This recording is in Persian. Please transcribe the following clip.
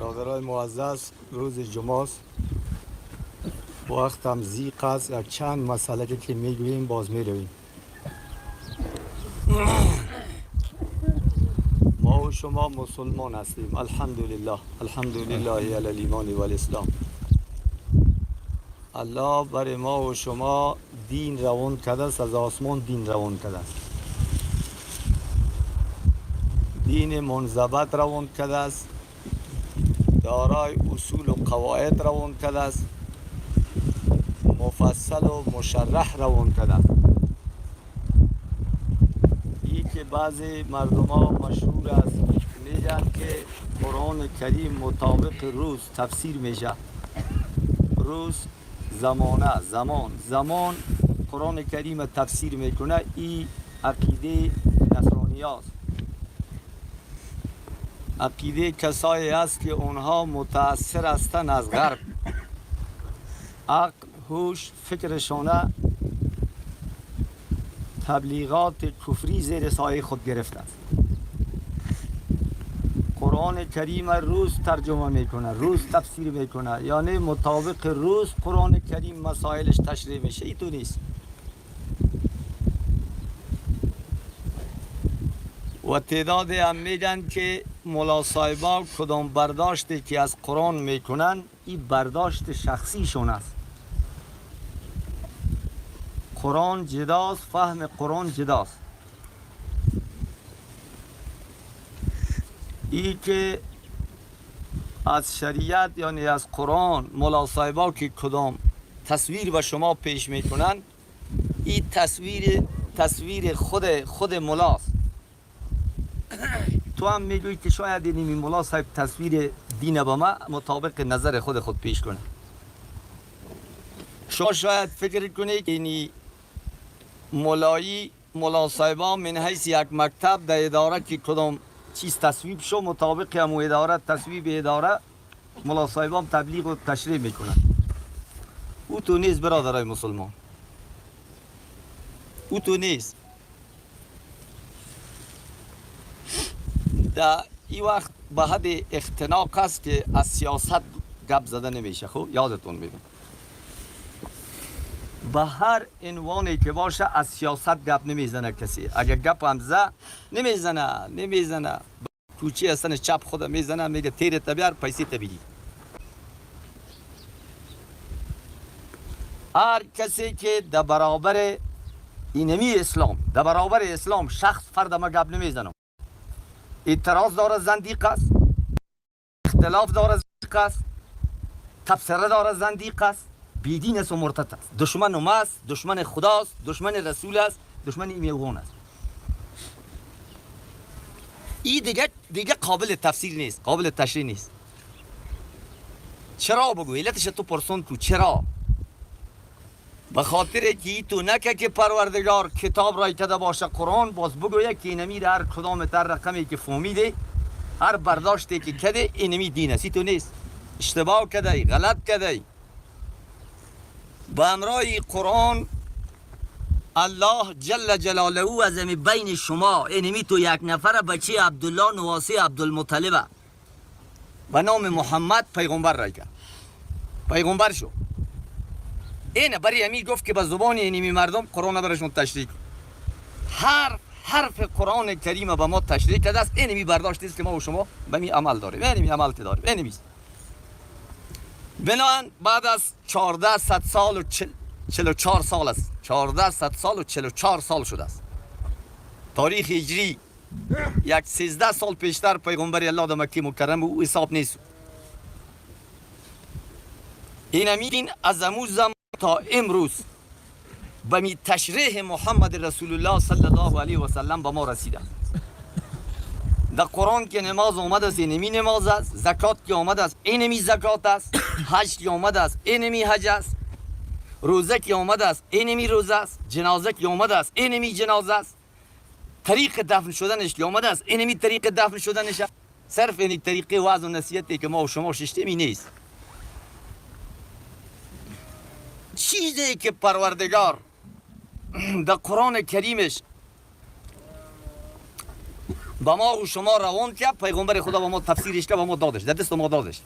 برادرای معزز، روز جمعه است. وقت هم زیق است. یک چند مسئله که میگوییم باز میرویم. ما و شما مسلمان هستیم. الحمدلله الحمدلله علی الایمان و الاسلام. الله برای ما و شما دین روان کرده است. از آسمان دین روان کرده است. دین منضبط روان کرده است. دارای اصول و قواعد روان کرده است. مفصل و مشرح روان کرده است. این که بعضی مردم ها مشهور است میگن که قرآن کریم مطابق روز تفسیر میشه. روز زمان قرآن کریم تفسیر میکنه. این عقیده نصرانی است. عقیده کسایی است که اونها متأثر هستند از غرب. عقل، هوش، فکرشانه تبلیغات کفری زیر سایه خود گرفته است. قرآن کریم روز ترجمه میکنه، روز تفسیر میکنه، یعنی مطابق روز قرآن کریم مسائلش تشریح میشه. ای تو نیست. و تعداد هم میگن که ملا صاحبا کدام برداشتی که از قرآن میکنن این برداشت شخصیشون است. قرآن جداست، فهم قرآن جداست. این که از شریعت یعنی از قرآن ملا صاحبا که کدام تصویر به شما پیش میکنن این تصویر خود ملاست. تو هم میگویی که شاید این ملا صاحب تصویر دین با ما مطابق نظر خود پیش کنه. شما شاید فکر کنید که این ملا صاحبا من حیث یک مکتب در اداره که کدام چیز تصویب شو مطابق همو اداره تصویب اداره ملا صاحبا تبلیغ و تشریح میکنن. او تو نیست برادرای مسلمان. او تو نیست. در این وقت به حد اختناق است که از سیاست گپ زده نمیشه. خب یادتون میدم به هر عنوانی که باشه از سیاست گپ نمیزنه کسی. اگر گپ هم زد نمیزنه کوچی هستن چپ خود میزنه میگه تیر تبیار پیسی تبیری. هر کسی که در برابر اینمی اسلام در برابر اسلام شخص فرد ما گپ نمیزنه. اعتراض داره زندیق است، اختلاف داره زندیق است، تبصره داره زندیق است، بیدین است و مرتد است، دشمن ما است، دشمن خداست، دشمن رسول است، دشمن ایمیوان است. این دیگه قابل تفسیر نیست، قابل تشریح نیست. چرا بگو؟ علتش تو پرسون کو چرا؟ به خاطر که تو نکه که پروردگار کتاب رای کده باشه قرآن باز بگویه که اینمی در هر کدام در رقمی که فهمیده هر برداشتی که کده اینمی دین است. تو نیست. اشتباه کده، غلط کده. با امرای قرآن الله جل جلاله از بین شما اینمی تو یک نفر بچه عبدالله نواسی عبدالمطلب به نام محمد پیغمبر رای کرد. پیغمبر شو. اینه برای همین گفت که به زبان اینمی مردم قرآن برشون تشریح کن. هر حرف قرآن کریم به ما تشریح کرده است. اینمی برداشتی است که ما و شما به می عمل داریم. اینمی عمل داریم. اینمی بنابراین بعد از 1400 سال و 44 سال است. 1400 سال و 44 سال شده است. تاریخ هجری یک 13 سال پیشتر پیغمبر الله در مکه مکرمه او حساب نیست. اینمی دین از امو زمان تا امروز به می تشریح محمد رسول الله صلی الله علیه و سلم به ما رسیده. در قرآن که نماز آمده است اینمی نماز است، زکات که آمده است اینمی زکات است، حج که آمده است اینمی حج است، روزه که آمده است اینمی روزه است، جنازه که آمده است اینمی جنازه است، طریق دفن شدنش که آمده است اینمی طریق دفن شدنش. صرف این طریقه وعظ و نصیحتی که ما و شما ششتمی نیست. چیزی که پروردگار در قرآن کریمش با ما و شما روان کرد، پیغمبر خدا با ما تفسیرش کرد، با ما دادش، در دست ما دادش.